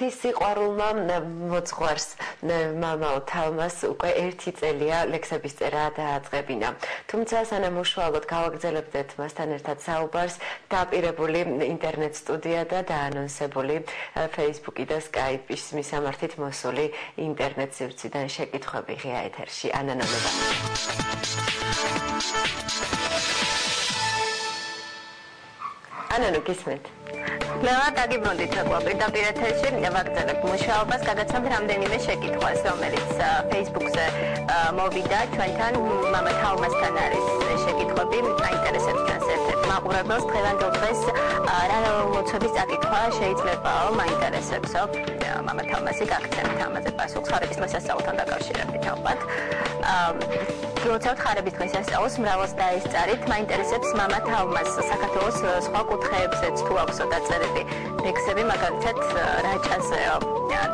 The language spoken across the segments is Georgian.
ერთი სიყვარულმა მოძღვარს მამაო თალმას უკვე 1 წელია ლექსების წერა დააწყებინა. თუმცა სანამ უშუალოდ გავაგრძელებდეთ მასთან ერთად საუბარს, დაპირებული ინტერნეტ სტუდია და დაანონსებული Facebook-ი და Skype-ის მისამართით მოსული ინტერნეტ სივრციდან შეკითხვები ღია ეთერში. ანანონება. ანანო გისმენთ? Ლელა დაგიბრუნდით პირდაპირ ეთერში ვაგრძელებ მუშაობას, გადაცემთ რამდენიმე შეკითხვას, რომელიც Facebook-ზე მოვიდა ჩვენთან მამა თალმასთან არის შეკითხვები, აინტერესებს ჩვენს ერთ-ერთ მაყურებელს დღევანდელ დღეს რა ლოცვების წაკითხვა შეიძლებაო, მაინტერესებსო მამა თალმასი გაგცემთ ამაზე პასუხს ხარების დღესასწაულთან დაკავშირებით ალბათ. გილოცავთ ხარების დღესასწაულს, მრავალს დაესწარით, მაინტერესებს მამა თალმას საქართველოს სხვა კუთხეებზეც თუ აქვსო დაწერილი ლექსები, მაგალითად რაჭაზეო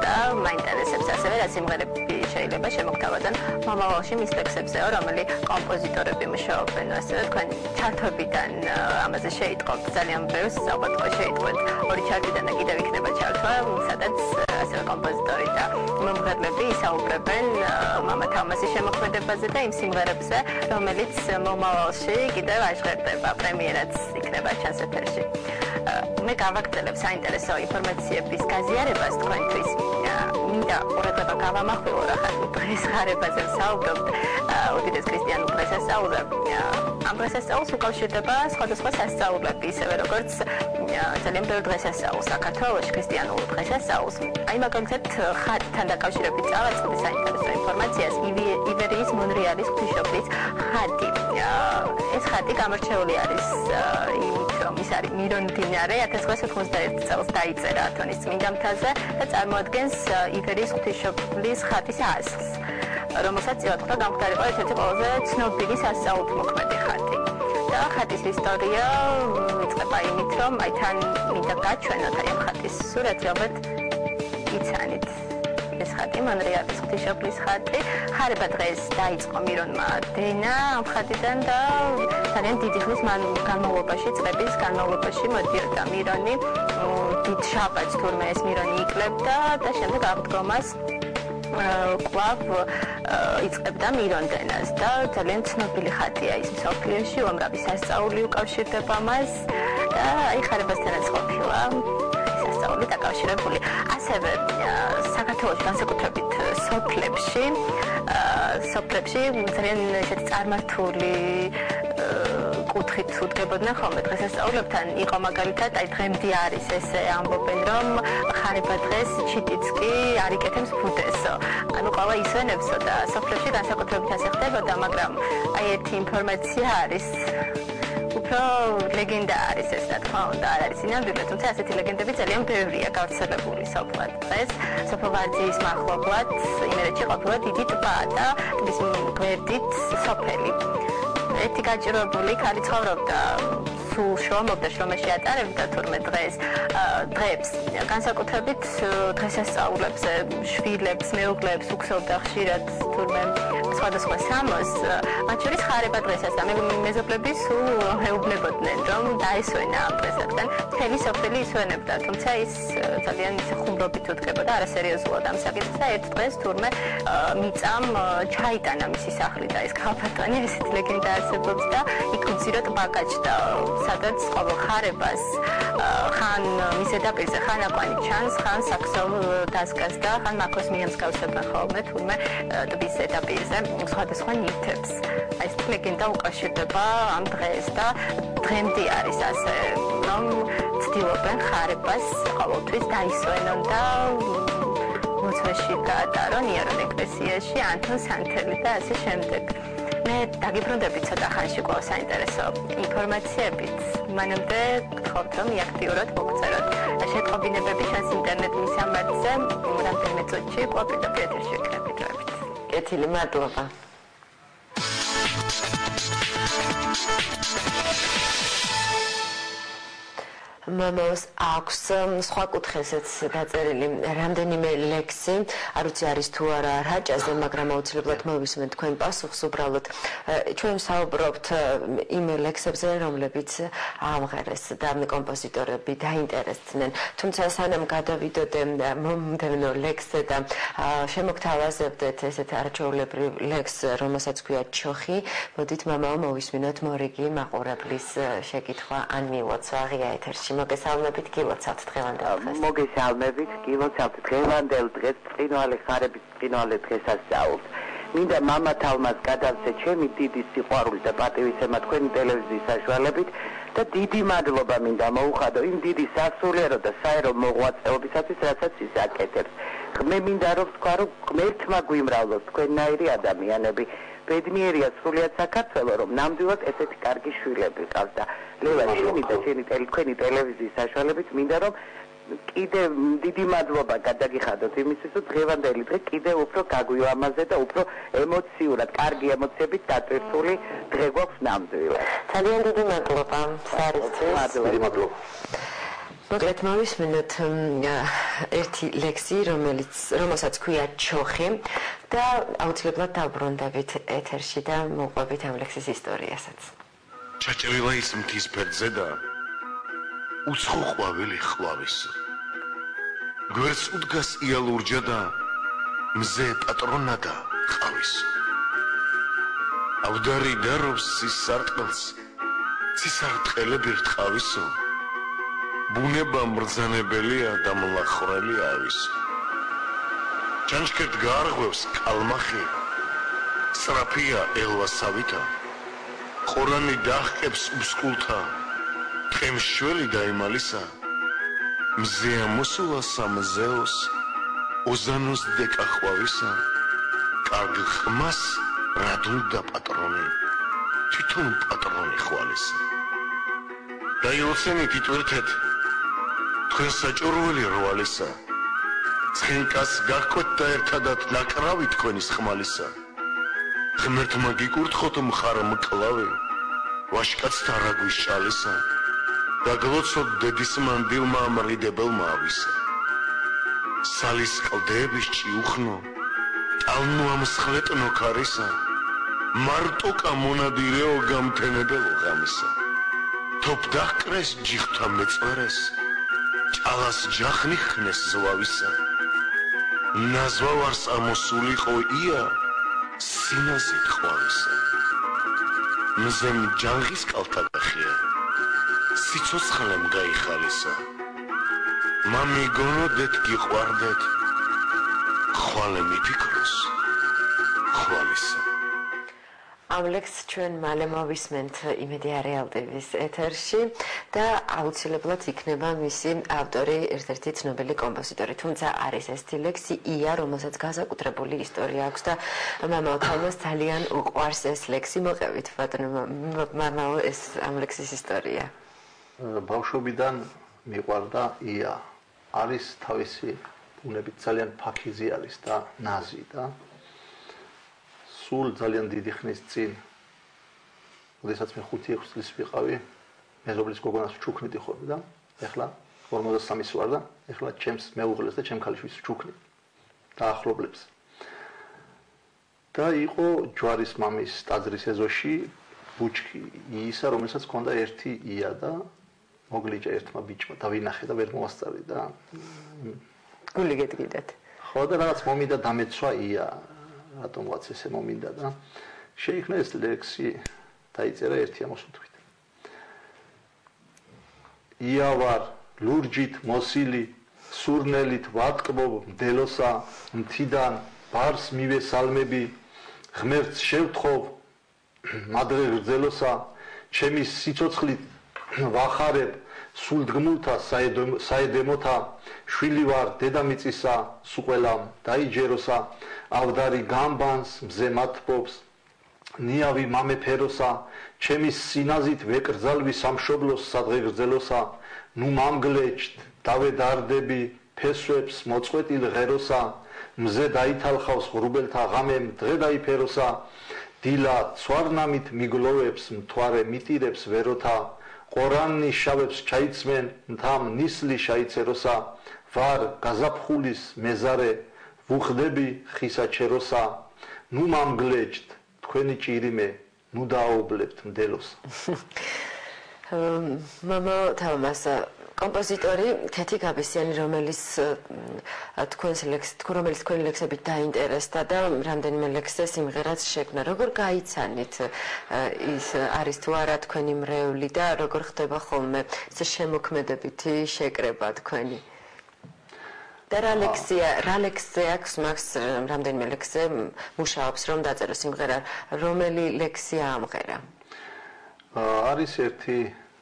და მაინტერესებს ასევე რა სიმღერები შეიძლება შემოგთავაზონ მომავალში მის ლექსებზეო, რომელი კომპოზიტორები მუშაობენ, ასევე თქვენ ჩართვებიდან ამაზე შეიტყობთ ძალიან ბევრს, ალბათ თქვენ შეიტყვეთ ორი ჩართვიდან და კიდევ იქნება ჩართვა, სადაც ასევე კომპოზიტორი და მომღერლები ისაუბრებენ მამა თალმასის შემოქმედებაზე და იმ სიმღერებზე, რომელიც მომავალში კიდევ აჟღერდება, პრემიერაც იქნება ჩვენს ეთერში. მე გავაგრძელებ საინტერესო ინფორმაციების გაზიარებას თქვენთვის. მინდა ყურადღება გავამახვილო რახან დღეს ხარებაზე ვსაუბრობთ უდიდეს ქრისტიანულ დღესასწაულზე. ამ დღესასწაულს უკავშირდება სხვადასხვა სასწაულები, ისევე როგორც ძალიან ბევრ დღესასწაულს საქართველოში ქრისტიანულ დღესასწაულს. აი მაგალითად ხატთან დაკავშირებით წავაწყდი საინტერესო ინფორმაციას ივერიის მონრეალის ღვთისმშობლის ხატი. ეს ხატი გამორჩეული არის იმით, რომ ის არის მირონ მდინარე 1991 წელს დაიწერა ათონის წმინდა მთაზე და წარმოადგენს ივერიის ღვთისმშობლის ხატის ასლს, რომელსაც წილად გამختارიყო ერთ-ერთი ყველაზე ცნობილი სასწაულთმოქმედი ხატი. და ხატის ისტორია იწყება იმით, რომ აი თან მინდა გაჩვენოთ აი ამ ხატის სურათი, ალბათ იცანით. ეს ხატი მონრეალის ღვთისმშობლის ხატი. ხარება დღეს დაიწყო მირონმა დენა ამ ხატიდან და ძალიან დიდი ხნის განმავლობაში, წლების განმავლობაში მოდიოდა მირონი. დიდ შაბათს თურმე ეს მირონი იკლებდა და შემდეგ აღდგომას კვლავ იწყებდა მირონ დენას და ძალიან ცნობილი ხატია ის მსოფლიოში, უამრავი სასწაული უკავშირდება მას და აი ხარებასთანაც ყოფილა სასწაული დაკავშირებული. ასევე საქართველოში განსაკუთრებით სოფლებში ძალიან ესეთი წარმართული კუთხით უდგებოდნენ ხოლმე დღესასწაულებთან. იყო მაგალითად აი დღემდე არის ესე ამბობენ, რომ ხარება დღეს ჩიტიც კი არ იკეთებს ბუდეს. ანუ ყველა ისვენებსო და სოფლებში განსაკუთრებით ასე ხდებოდა, მაგრამ აი ერთი ინფორმაცია არის უფრო ლეგენდა არის ეს, რა თქმა უნდა, არ არის სინამდვილე, თუმცა ასეთი ლეგენდები ძალიან ბევრია გავრცელებული სოფლად. დღეს სოფლოვარძიის მახლობლად იმერეთში ყოფილა დიდი ტბა და ტბის გვერდით სოფელი. ერთი გაჭირვებული ქალი ცხოვრობდა სულ შრომობდა, შრომაში ატარებდა თურმე დღეებს. განსაკუთრებით დღესასწაულებზე შვილებს, მეუღლებს უქსოვდა ხშირად თურმე სხვადასხვა სამოს, მათ შორის ხარება დღესაც და მეზობლები სულ ეუბნებოდნენ, რომ დაესვენა ამ დღესთან. მთელი სოფელი ისვენებდა, თუმცა ის ძალიან ხუმრობით უდგებოდა, არასერიოზულად ამ საკითხს და ერთ დღეს თურმე მიწამ ჩაიტანა მისი სახლი და ეს ქალბატონი ესეთ ლეგენდა არსებობს და იქ უძიროდ ბაგაჭდა, სადაც ყოველ ხარებას ხან მის ზედაპირზე ხან აკვანი ჩანს, ხან საქსოვ დასკას და ხან მაქოს მიემსგავსებენ ხოლმე თურმე ტბის ზედაპირზე სხვადასხვა ნივთებს. ეს ლეგენდა უკავშირდება ამ დღეს და დღემდე არის ასე, რომ ცდილობენ ხარებას ყოველთვის დაისვენონ და მოწვეში გაატარონ იარონ ეკლესიაში, ანთონ სანთელი და ასე შემდეგ. მე დაგიბრუნდები ცოტა ხანში კვლავ საინტერესო ინფორმაციებით. მანამდე გთხოვთ, რომ აქტიურად მოგწეროთ შეტყობინებები ჩვენს ინტერნეტ მისამართზე, რამდენიმე წუთში კვლავ პირდაპირ ეთერში ვიქნებით. კეთილი, მადლობა. მამაოს აქვს სხვა კუთხესაც დაწერილი რამდენიმე ლექსი, არ ვიცი არის თუ არა რაჭაზე, მაგრამ აუცილებლად მოვისმენთ თქვენ პასუხს უბრალოდ. ჩვენ ვსაუბრობთ იმ ლექსებზე, რომლებიც ამღერეს და კომპოზიტორები დაინტერესდნენ. თუმცა სანამ გადავიდოდე მომდევნო ლექსზე და შემოგთავაზებდეთ ესეთ არჩეულებრივ ლექსს, რომელსაც ქვია ჩოხი, მოდით მამაო მოვისმინოთ მორიგი მაყურებლის შეკითხვა ან მილოცვა ღია ეთერში. მოგესალმებით, გილოცავთ დღევანდელ დღეს. მოგესალმებით, გილოცავთ დღევანდელ დღეს, ბრწყინვალე ხარების ბრწყინვალე დღესასწაულს. მინდა მამათ ალმას გადავცე ჩემი დიდი სიყვარული და პატივისცემა თქვენი ტელევიზიის საშუალებით და დიდი მადლობა მინდა მოუხადო იმ დიდი სასულიერო და საერო მოღვაწეობისათვის, რასაც ის აკეთებს. მე მინდა რომ ვთქვა, რომ ღმერთმა გვიმრავლოს თქვენნაირი ადამიანები. ბედნიერია სრულიად საქართველო, რომ ნამდვილად ესეთი კარგი შვილები ყავს და ლელა შენი და თქვენი ტელევიზიის საშუალებით მინდა რომ კიდე დიდი მადლობა გადაგიხადოთ იმისთვის, რომ დღევანდელი დღე კიდე უფრო გაგვილამაზე და უფრო ემოციურად, კარგი ემოციებით დატვირთული დღე გვაქვს ნამდვილად. ძალიან დიდი მადლობა სარისთვის. დიდი მადლობა. მოკლედ მოვისმენთ ერთი ლექსი, რომელსაც ქვია ჩოხი და აუცილებლად დავბრუნდებით ეთერში და მოყვებით ამ ლექსის ისტორიასაც. ჩაჭრილა ის მთის ფერდზე და უცხო ყვავილი ხვავისო. გვერდს უდგას იალურჯა და მზე პატრონადა ყავისო. ავდარი დარობს სისარტყელს, სისარტყელები რტყავისო. ბუნება მბრძანებელია და მლახრელი ავისო. ჯანშკერტ გაარღვევს კალმახი, სწრაფია ელვასავითა. ყორანი დაჰყებს უსკულთა, ტყემშველი დაიმალისა. მზეა მოსულა სამზეოს, ოზანოს დეკახვავისა. კარგ ხმას რადუნდა პატრონი, თვითონ პატრონი ხვალისა. დაილოცენით იტვირთეთ, თქვენ საჭურველი რვალისა. ცხენკას გაგქვეთ და ერთადად ნაკრავი თქვენის ხმალისა. ღმერთმა გიკურთხოთ მხარ მკლავი, ვაშკაცთა რაგვის შალისა. და გლოცოთ დედის მანდილმა მრიდებელმა ავისა. სალის კლდეების ჭიუხნო, ტალნო ამსხლეტნო ქარისა. მარტო კამონადირეო გამთენებელო ღამისა. თოფ დაჰკრეს ჯიხთა მეწვერეს, ჭალას ჯახნი ხნეს ზვავისა. ნაზვა ვარს ამოსულიყო ია, სინაზით ყვავისა. მზემ ჯანღის კალთა გახია, სიცოცხლემ გაიხალისა. მამი გონოდეთ გიყვარდეთ, ხვალე მიფიქროს ხვალისა. ამ ლექსს ჩვენ მალე მოვისმენთ იმედია რეალ ტივის ეთერში და აუცილებლად იქნება მისი ავტორი ერთ-ერთი ცნობილი კომპოზიტორი. თუმცა არის ეს ლექსი ია, რომელსაც განსაკუთრებული ისტორია აქვს და მამაო თამას ძალიან უყვარს ეს ლექსი. მოყევით ბატონო მამაო ეს ამ ლექსის ისტორია. ბავშვობიდან მიყვარდა ია. არის თავისი ბუნებით ძალიან ფაქიზი არის და ნაზი და სულ ძალიან დიდი ხნის წინ, როდესაც მე 5-6 წლის ვიყავი, მეზობლის გოგონას ვჩუქნიდი ხოლმე და ეხლა 43 ვარ და ეხლა ჩემს მეუღლეს და ჩემ ქალიშვილს ვჩუქნი დაახლოებლებს. და იყო ჯვარის მამის ტაძრის ეზოში ბუჩქი ისა, რომელსაც ჰქონდა ერთი ია და მოგლიჭა ერთმა ბიჭმა და ვინახე და ვერ მოვასწარი და გული გეტკიდეთ. ხო და რაღაც მომიდა დამეცვა ია. რატომღაც ესე მომინდა და შეიქმნა ეს ლექსი დაიწერა ერთი ამოსუთვით. ია ვარ ლურჯით მოსილი, სურნელით ვატკბობ მდელოსა, მთიდან ბარს მივესალმები, ღმერთს შევთხოვ მადრე გრძელოსა, ჩემი სიცოცხლით ვახარებ სულ დგმულთა საედემოთა, შვილი ვარ დედამიწისა, სუყველამ დაიჯეროსა, ავდარი გამბანს მზე მათბობს, ნიავი მამე ფეროსა, ჩემი სინაზით ვეკრძალვი სამშობლოს სადღე გრძელოსა, ნუ მამგლეჭთ დავედარდები ფესვებს მოწყვეტილ ღეროსა, მზე დაითალხავს ღრუბელთა ღამემ დღე დაიფეროსა, დილა ცვარნამით მიგლოვებს მთვარე მიტირებს ვეროთა ყორანი შავებს ჩაიცმენ მთამ ნისლი შაიცეროსა ვარ გაზაფხულის მეზარე ვუხდები ხისაჩეროსა ნუ მამგლეჯთ თქვენი ჭირიმე ნუ დააობლებთ მდელოს მამა თამასა კომპოზიტორი ქეთი გაბისიანი რომელიც თქვენი ლექსებით დაინტერესდა და რამდენიმე ლექსზე სიმღერაც შექმნა როგორ გაიცანით ის არის თუ არა თქვენი მრევლი და როგორ ხდება ხოლმე შემოქმედებითი შეკრება თქვენი და რა ლექსზე აქვს მას რამდენიმე ლექსზე მუშაობს რომ დაწერო სიმღერა რომელი ლექსია ამღერა არის ერთი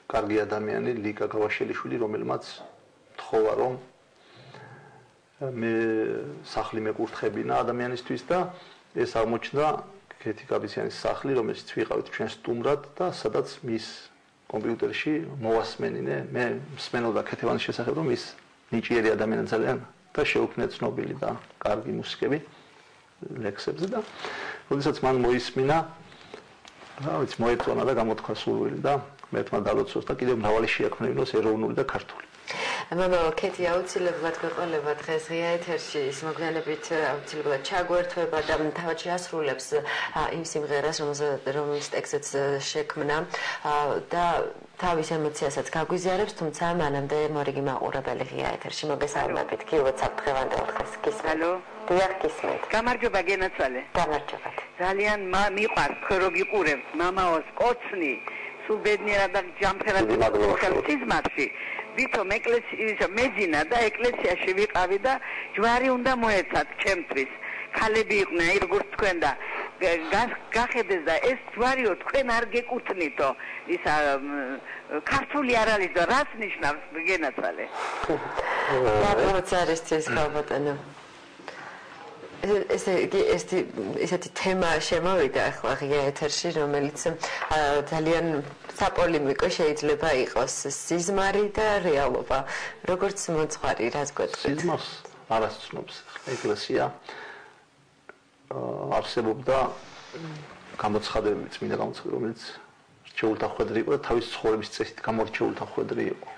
კარგი ადამიანი ლიკა გავაშელიშვილი რომელმაც თხოვა რომ მე სახლი მეკურთხებინა ადამიანისთვის და ეს აღმოჩნდა ქეთი გაბისიანის სახლი რომელშიც ვიყავით ჩვენ სტუმრად და სადაც მის კომპიუტერში მოვასმენინე მე მსმენელდა ქეთევანის შესახებ რომ ის ნიჭიერი ადამიანი ძალიან და შეუქმნია ცნობილი და კარგი მუსიკები ლექსებზე და როდესაც მან მოისმინა რა ვიცი მოეწონა და გამოთქვა სურვილი და მერტმა დალოცოს და კიდევ მრავალი შეაქმნებინოს ეროვნული და ქართული. მამა ქეთი აუცილებლად გვეყოლება დღეს ღია ეთერში ის მოგვიანებით აუცილებლად ჩაგვერთვება და თავად შეასრულებს იმ სიმღერას რომელიც ტექსტიც შექმნა და თავის ემოციასაც გაგვიზიარებს თუმცა მანამდე მორიგი მაყურებელი ღია ეთერში მოგესალმებით კი WhatsApp დღევანდელ დღეს გისმენთ დიახ გისმენთ გამარჯობა გენაცვალე გამარჯობა ძალიან მიყვარს თქვენ რო გიყურებთ მამაოს კოცნი სულ ბედნიერად და ჯანმრთელად ხალხიზმაში ვითომ ეკლესიის მეძინა და ეკლესიაში ვიყავი და ჯვარი უნდა მოეცათ ჩემთვის ქალები იყვნენ აი როგორც თქვენ და გახედეს და ეს ჯვარიო თქვენ არ გეკუთვნითო ის ქართული არ არის და რას ნიშნავს გენაცვალე რაღაც არის ეს ხალბატონო ესეთი თემა შემოვიდა ახლა ღია ეთერში რომელიც ძალიან საპოლემიკო შეიძლება იყოს სიზმარი და რეალობა როგორც მოძღვარი რაც გვეტყვით სიზმარს არას ცნობს ეკლესია არსებობდა გამოცხადებები წმინდა გამოცხადებები რომელიც რჩეულთა ხვედრი იყო და თავის ცხოვრების წესით გამორჩეულთა ხვედრი იყო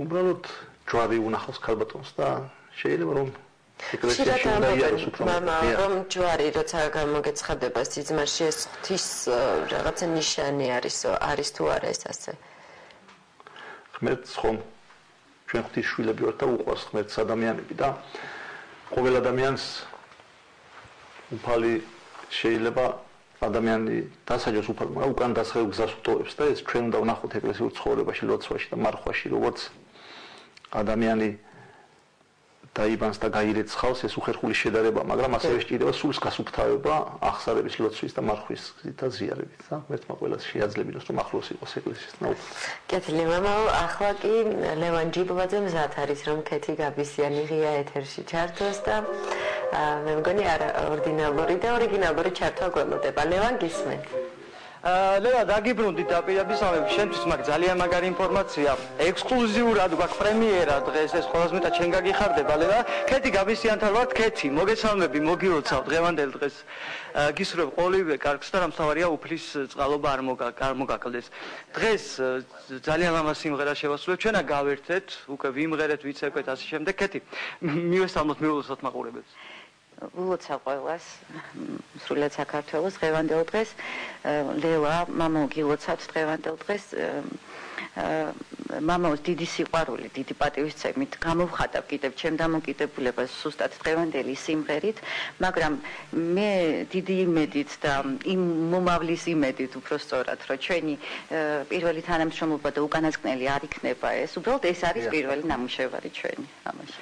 უბრალოდ ჯვარი უნახავს ქალბატონს და შეიძლება რომ ეკლესიაში უნდა იაროს უფრო რომ ჯვარი როცა გამოგეცხადება სიზმარში ეს ღვთის რაღაცა ნიშანი არის თუ არა ეს ასე ღმერთს ხომ ჩვენ ღვთის შვილები ვართ და უყვარს ღმერთს ადამიანები და ყოველ ადამიანს უფალი შეიძლება ადამიანი დასაჯოს უფალი მაგრამ უკან დასახელ გზას უტოვებს და ეს ჩვენ უნდა ვნახოთ ეკლესიურ ცხოვრებაში ლოცვაში და მარხვაში როგორც ადამიანი დაიბანს და გაირეცხავს ეს უხერხული შედარება, მაგრამ ასევე სჭირდება სულს გასუფთავება აღსარების ლოცვის და მარხვის და ზიარებით. და ღმერთმა ყველას შეაძლებინოს რომ ახლოს იყოს ეკლესიის ნაყოფი. კეთილი მამაო, ახლა კი ლევან ჯიბლაძე მზად არის რომ ქეთი გაბისიანი ღია ეთერში ჩართოს და მე მგონი არა ორდინალური და ორიგინალური ჩართვა გველოდება. ლევან გისმენთ. ლევა დაგიბრუნდით და პირადისავე შენთვის მაგ ძალიან მაგარი ინფორმაცია ექსკლუზიურად გვაქვს პრემიერა დღეს ეს ყველაზე მეტად შენ გაგიხარდება ლევა ქეთი გაბისიანთან ვართ ქეთი მოგესალმები მოგილოცავ დღევანდელ დღეს გისურვებ ყოველივე კარგს და რამთავარია უფლის წყალობა არ მოგაკლდეს დღეს ძალიან ლამაზ სიმღერას შევასრულებ ჩვენა გავერთეთ უკვე ვიმღერეთ ვიცეკვეთ ასე შემდეგ ქეთი მივესალმოთ მიულოცავთ მაყურებელს ულოცავ ყველას სრულად საქართველოს დღევანდელ დღეს ლევა მამო გილოცავთ დღევანდელ დღეს მამაოს დიდი სიყვარული, დიდი პატივისცემით გამოვხატავ კიდევ ჩემ დამოკიდებულებას სუსტად დღევანდელი სიმღერით, მაგრამ მე დიდი იმედით და იმ მომავლის იმედით უფრო სწორად, რომ ჩვენი პირველი თანამშრომლობა და უკანასკნელი არ იქნება ეს, უბრალოდ ეს არის პირველი ნამუშევარი ჩვენი ამაში.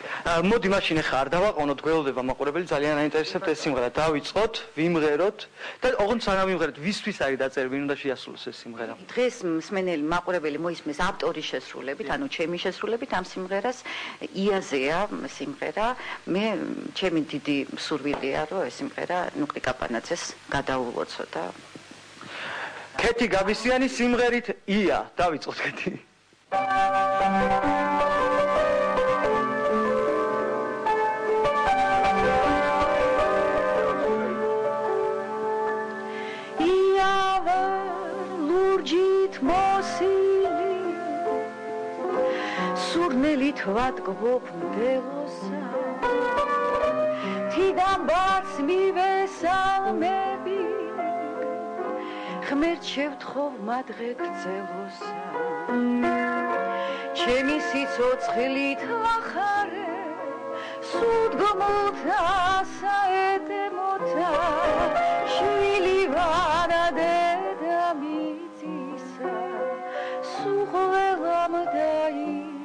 მოდი მაშინ ახლა არ დავაყოვნოთ გველოდება მაყურებელი, ძალიან აინტერესებთ ეს სიმღერა. დავიწყოთ, ვიმღეროთ და ოღონდ სანამ ვიმღეროთ, ვისთვის არის დაწერილი, ვინ უნდა შეასრულოს ეს სიმღერა? დღეს მსმენელი მაყურებელი მოისმენს ავტორის შესრულებით, ანუ ჩემი შესრულებით ამ სიმღერას იაზეა სიმღერა. მე ჩემი დიდი სურვილია, რომ ეს სიმღერა ნუკლი კაპანაძეს გადაულოცო და ქეთი გაბისიანი სიმღერით ია. დავიწყოთ ქეთი. ჭიჭით მოსილი სურნელით ვატკბობ მდელოსა თიდან ბაც მივესალმები ღმერთ შევთხოვ მადღე გრძელოსა ჩემი სიცოცხლით ვახარე სუდგმოთა საედემოთა შვილი ვარა დედამიწისა სუღველამ დაიჯეროსა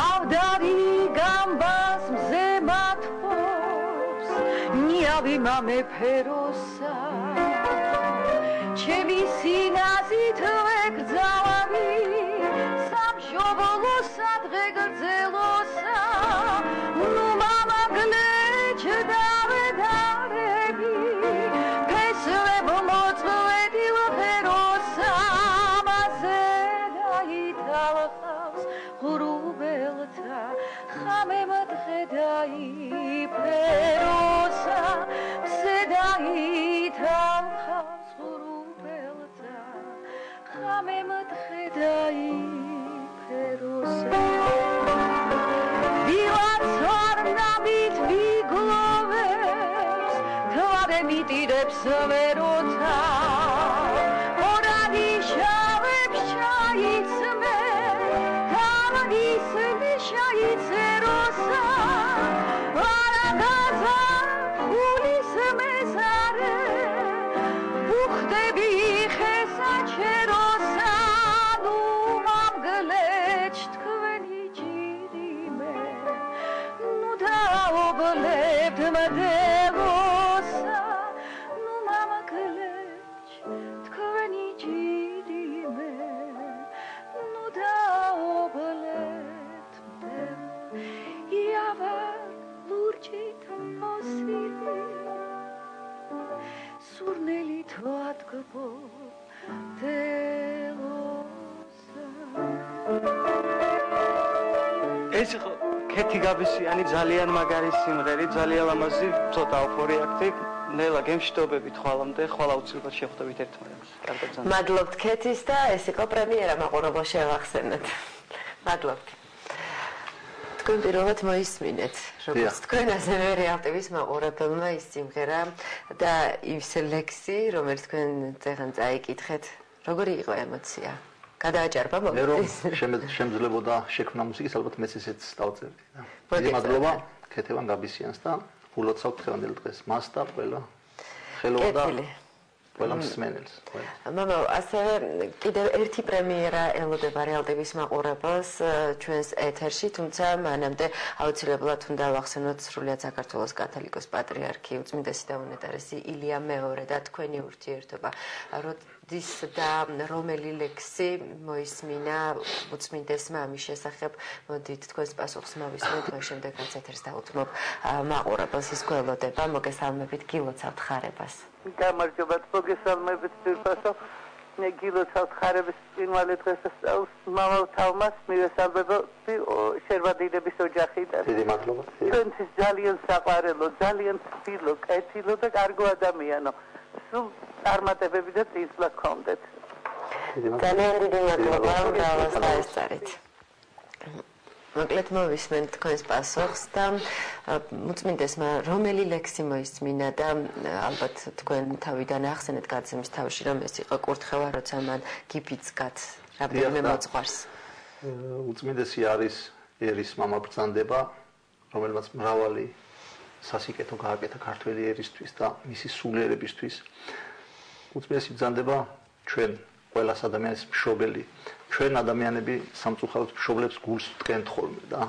ავდარი გამბას მზე მათფობს ნიავი მამეფეროსა ჩემი სინაზით ვეკრძალავი სამშობლოსა დღე გრძელოსა ნუ მამაგლეჩ დავედარები ფესვებ მოწვედი ვღეროსა მასე დაითავხავს ღრუბელთა ხამემ დღე დაიფეროსა მზე დაითავხავს ღრუბელთა ხამემ დღე დაიფეროსა დილაც ვარნამით ვიგლოვებს თვარე მიტირებს ვეროთა ორადი შავებს ჩაიცმე თავისმე შაიცეროსა ვარაგაზა ხულის მეზარე უხდები ხესა ჩეროსა ნუ მამგლეჩ თქვენი ჭირიმე ნუ დაობლებთ მდელოსა ნუ მამგლეჩ თქვენი ჭირიმე ნუ დაობლებთ იავა ლურჯით მოსილი სურნელით ვატკბო მდელოსა ეს იყო ქეთი გაბისიანი ძალიან მაგარი სიმღერი, ძალიან ლამაზი, ცოტა ოფორიაქტი. ნელა გემშვიდობებით ხვალამდე, ხვალ აუცილებლად შევხვდებით ერთმანეთს. კარგად ძანე. მადლობთ ქეთის და ეს იყო პრემიერა მაყურებელ შევახსენეთ. მადლობთ. თქვენ პირველად მოისმინეთ, როგორც თქვენ ასევე რეალ ტივის მაყურებელმა ის სიმღერა და ის ლექსი, რომელიც თქვენ წეგან წაიკითხეთ, როგორი იყო ემოცია? გადააჭარბა მომენტის? მე რომ შემძლებოდა შექმნა მუსიკის, ალბათ მეც ისეც დავწერდი და. დიდი მადლობა ქეთევან გაბისიანს და გულოცავთ დღევანდელ დღეს მას და ყველა ხელოვან და ყველა მსმენელს. მამო, ასევე კიდევ ერთი პრემიერა ელოდება რეალ ტივის მაყურებელს ჩვენს ეთერში, თუმცა მანამდე აუცილებლად უნდა ვახსენოთ სრულიად საქართველოს კათოლიკოს პატრიარქი უწმინდესი და უნეტარესი ილია მეორე და თქვენი ურთიერთობა. როდის და რომელი ლექსი მოისმინა უწმინდესმა ამის შესახებ, მოდით თქვენს პასუხს მოვისმენთ, მას შემდეგაც ეთერს დაუთმობ მაყურებელს ის გველოდება, მოგესალმებით, გილოცავთ ხარებას. გამარჯობათ, მოგესალმებით ძირფასო. გილოცავთ ხარების ბრწყინვალე დღესასწაულს მამალ თალმას მივესალმებოდი შერვადიდების ოჯახიდან. დიდი მადლობა. თქვენთვის ძალიან საყვარელო, ძალიან თბილო, კეთილო და კარგო ადამიანო. სულ წარმატებები და წინსვლა გქონდეთ. ძალიან დიდი მადლობა, ბრავოს დაესწარით. მოკლედ მოვისმენთ თქვენს პასუხს და უწმინდესმა რომელი ლექსი მოისმინა და ალბათ თქვენ თავიდან ახსენეთ გაცემის თავში რომ ეს იყო კურთხევა როცა მან გიფიცკათ რამდენიმე მოძღვარს. უწმინდესი არის ერის მამა ბრძანდება, რომელმაც მრავალი სასიკეთო გააკეთა ქართველი ერისთვის და მისი სულიერებისთვის. უწმინდესი ბრძანდება ჩვენ ყველას ადამიანის მშობელი. ჩვენ ადამიანები სამწუხაროდ მშობლებს გულს ვტკენთ ხოლმე და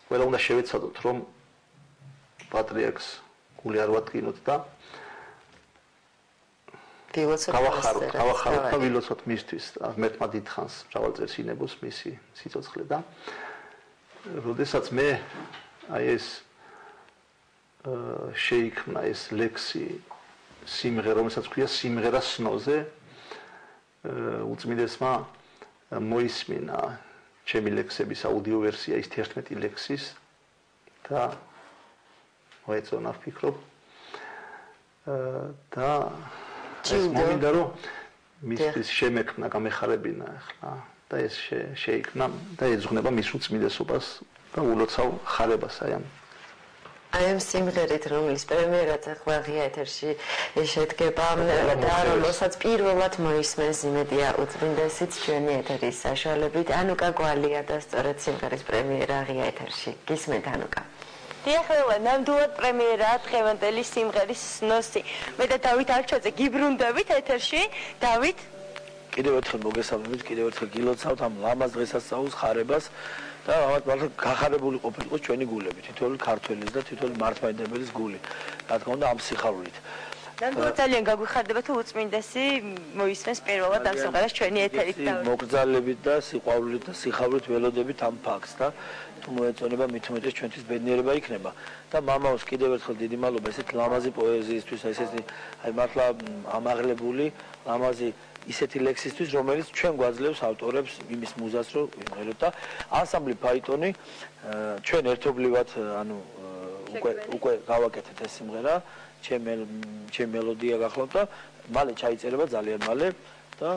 ყველა უნდა შევეცადოთ რომ პატრიარქს გული არ ვატკინოთ და გავახაროთ და ვილოცოთ მისთვის ღმერთმა დიდხანს მრავალწელს ინებოს მისი სიცოცხლე და როდესაც მე აი ეს შეიქმნა ეს ლექსი სიმღერა რომელსაც ქვია სიმღერა სნოზე უწმინდესმა მოისმინა ჩემი ლექსების აუდიო ვერსია ის 11 ლექსის და მოეწონა ვფიქრობ და ეს მომინდა რომ მისთვის შემექმნა გამეხარებინა ახლა და ეს შეიქმნა და ეძღვნება მის უწმიდესობას და ულოცავ ხარებას აი ამ სიმღერით რომლის პრემიერაც ახლა ღია ეთერში შედგება და რომელსაც პირველად მოისმენს იმედია უწმინდესიც ჩვენი ეთერის საშუალებით ანუკა გვალია და სწორედ სიმღერის პრემიერა ღია ეთერში გისმენთ ანუკა დიახლა ნამდვილად პრემიერაა დღევანდელი სიმღერის სნოსი მე და დავით არჩაძე გიბრუნდებით ეთერში დავით კიდევ ერთხელ მოგესალმებით კიდევ ერთხელ გილოცავთ ამ ლამაზ დღესასწაულს ხარებას და ამათ გახარებული ყოფილიყო ჩვენი გულები თითოეული ქართველის და თითოეული მართლმადიდებლის გული რა თქმა უნდა ამ სიხარულით ნამდვილად ძალიან გაგვიხარდება თუ უწმინდესი მოისმენს პირველად ამ სიმღერას ჩვენი ეთერით მოგრძალებით და სიყვარულით და სიხარულით ველოდებით ამ ფაქტს და თუ მოეწონება მით უმეტეს ჩვენთვის ბედნიერება იქნება და მამაოს კიდევ ერთხელ დიდი მადლობა ესეთ ლამაზი პოეზიისთვის ესეთი აი მართლა ამაღლებული ლამაზი ისეთი ლექსისთვის რომელიც ჩვენ გვაძლევს ავტორებს იმის მუზას რომ ვიმღეროთ და ანსამბლი ფაიტონი ჩვენ ერთობლივად ანუ უკვე გავაკეთეთ ეს სიმღერა ჩემ მელოდია გახლავთ და მალე ჩაიწერება ძალიან მალე და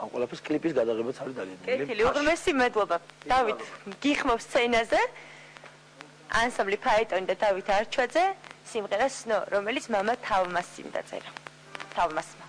ამ ყველაფერს კლიპის გადაღებაც არის ძალიან მალე. კეთილი, უღრმესი მადლობა. დავით, გიხმობ სცენაზე ანსამბლი ფაიტონი და დავით არჩაძე სიმღერა სნო, რომელიც მამა თავმასიმ დაწერა. თავმასმა.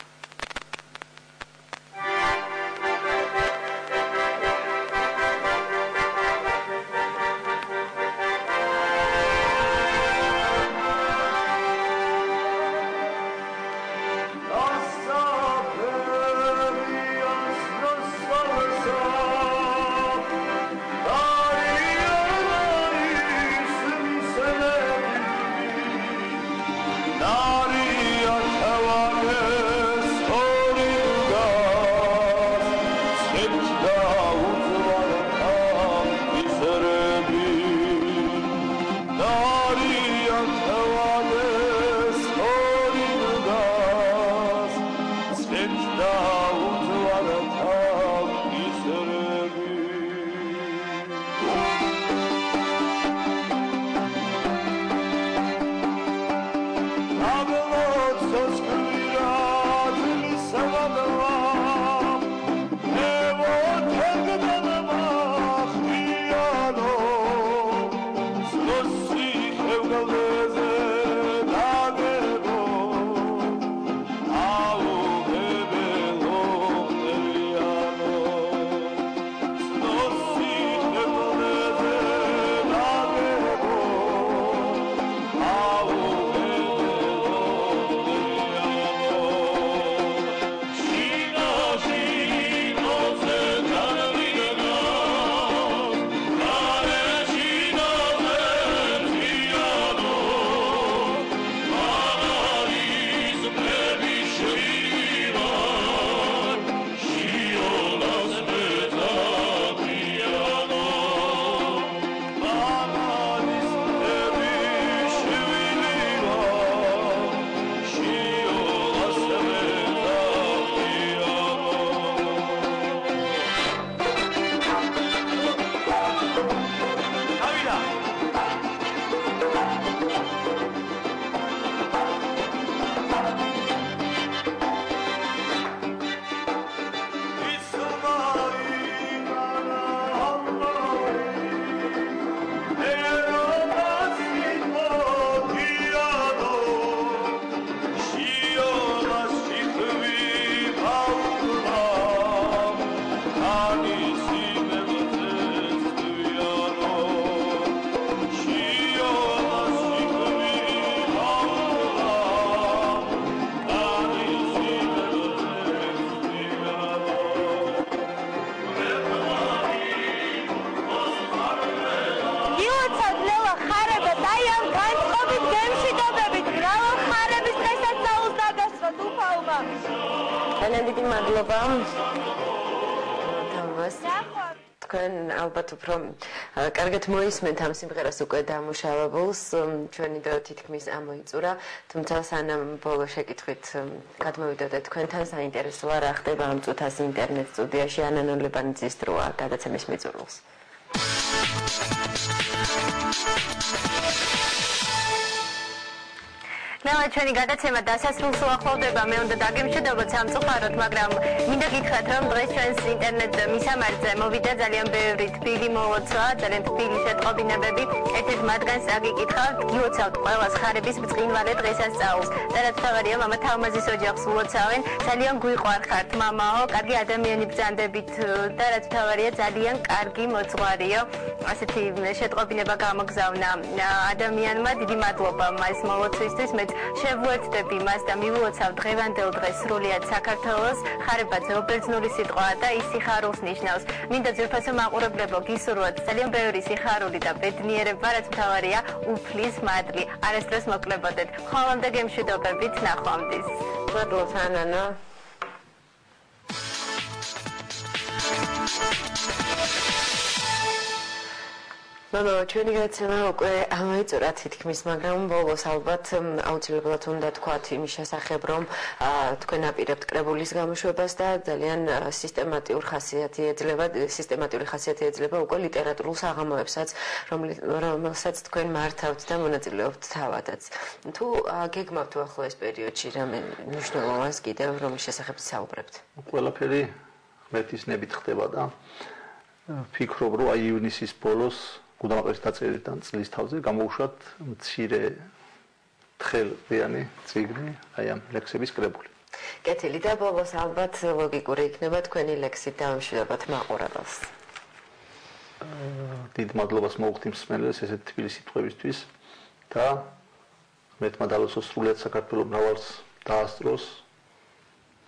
ალბათ უფრო კარგად მოისმენთ ამ სიმღერას უკვე დამუშავებულს ჩვენი დრო თითქმის ამოიწურა თუმცა სანამ ბოლო შეკითხვით გადმოვიდოდეთ თქვენთან საინტერესოა რა ხდება ამ წუთას ინტერნეტ სტუდიაში ანანო ლებანიძის დროა გადაცემის მიწურულს ნელა ჩვენი გადაცემა დასასრულს უახლოვდება, მე უნდა დაგემშვიდობოთ სამწუხაროდ, მაგრამ მინდა გითხრათ, რომ დღეს ჩვენს ინტერნეტ მისამართზე მოვიდა ძალიან ბევრი თბილი მოლოცვა, ძალიან თბილი შეტყობინებები. ერთ-ერთ მათგანს აგიკითხავთ, გილოცავთ ყველას ხარების ბრწყინვალე დღესასწაულს. და რაც თავარია, მამა თალმაზის ოჯახს ულოცავენ. ძალიან გვიყვარხართ, მამაო, კარგი ადამიანი ბრძანდებით და რაც თავარია, ძალიან კარგი მოძღვარიო. ასეთი შეტყობინება გამოგზავნა ადამიანმა. დიდი მადლობა მას მოლოცვისთვის. მე შევუერთდები მას და მივულოცავ დღევანდელ დღეს სრულიად საქართველოს. ხარება ძეობერძნული სიტყვაა და ის სიხარულს ნიშნავს. მინდა ძვირფასო მაყურებლებო გისურვოთ ძალიან ბევრი სიხარული და ბედნიერება, რაც მთავარია უფლის მადლი. არასდროს მოკლებოდეთ. ხოლმე გემშვიდობებით ნახვამდის. მადლობა ანანა. ჩვენი გადაცემა უკვე ამოიწურა თითქმის, მაგრამ ბოლოს ალბათ აუცილებლად უნდა თქვათ იმის შესახებ, რომ თქვენ აპირებთ კრებულის გამოშვებას და ძალიან სისტემატიური ხასიათი ეძლევა უკვე ლიტერატურულ საღამოებსაც, რომელსაც თქვენ მართავთ და მონაწილეობთ თავადაც. თუ გეგმავთ უახლოეს პერიოდში რამე მნიშვნელოვანს კიდევ რომლის შესახებ საუბრებთ? ყველაფერი ღმერთის ნებით ხდება და ვფიქრობ, რომ აი ივნისის ბოლოს გუდამაყრის დაწერიდან წლის თავზე გამოვუშვათ მცირე თხელიანი წიგნი, აი ამ ლექსების კრებული. კეთილი და ბოლოს ალბათ ლოგიკური იქნება თქვენი ლექსით დავამშვიდობოთ მაყურებელს. დიდ მადლობას მოვუხდი მსმენელს ესეთ თბილი სიტყვებისთვის და ღმერთმა დალოცოს სრულიად საქართველოს მრავალს დაასწროს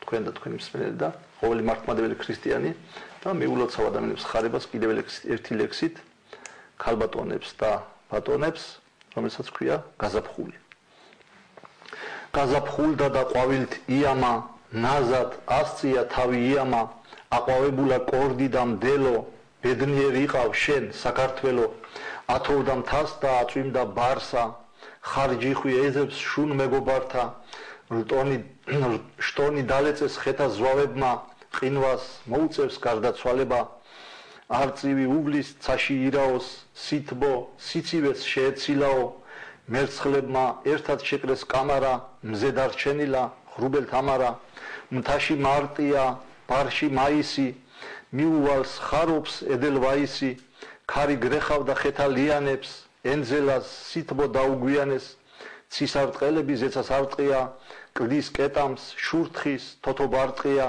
თქვენ და თქვენი მსმენელი და ყოველი მართლმადიდებელი ქრისტიანი და მიულოცავ ადამიანებს ხარებას კიდევ ერთი ლექსით ქალბატონებს და ბატონებს, რომელსაც ქვია გაზაფხული. გაზაფხულდა და ყვავილთ იამა, ნაზად ასწია თავი იამა, აყვავებულა კორდი და მდელო, ბედნიერი იყავ შენ საქართველო, ათოვდა მთას და აწვიმდა ბარსა, ხარჯიხვი ეძებს შուն მეგობართა, შტონი დალეწეს ხეთა ზვავებმა, ყინვას მოუწევს გარდაცვალება, არწივი უვლის ცაში ირაოს, სითბო სიცივეს შეეცილაო, მერცხლებმა ერთად შეკრეს კამარა, მზე დარჩენილა ღრუბელთ ამარა, მთაში მარტია, ბარში მაისი, მიუვალს ხარობს ედელვაისი, ქარი გრეხავდა ხეთა ლიანებს, ენძელას სითბო დაუგვიანეს, ცისარტყელები ზეცას არტყია, კლდის კეტამს, შურთხის, თოთო ბარტყია,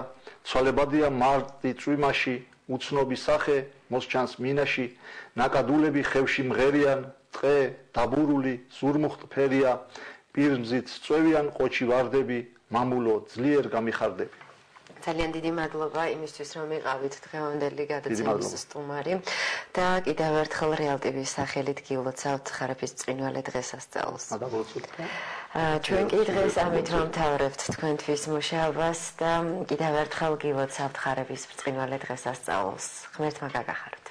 ცვალებადია მარტი წვიმაში, უცნობი სახე მოსჩანს მინაში, ნაკადულები ხევში მღერიან, ტყე დაბურული ზურმუხტ ფერია, პირმზით წვევიან ყოჩი ვარდები, მამულო ძლიერ გამიხარდები. ძალიან დიდი მადლობა იმისთვის, რომ იყავით დღევანდელი გადაცემის სტუმარი და კიდევ ერთხელ რეალ ტივის სახელით გილოცავთ ხარების ბრწყინვალე დღესასწაულს. ჩვენ კი დღეს ამით ვამთავრებთ თქვენთვის მუშაობას და კიდევ ერთხელ გილოცავთ ხარების ბრწყინვალე დღესასწაულს. ღმერთმა გაგახაროთ.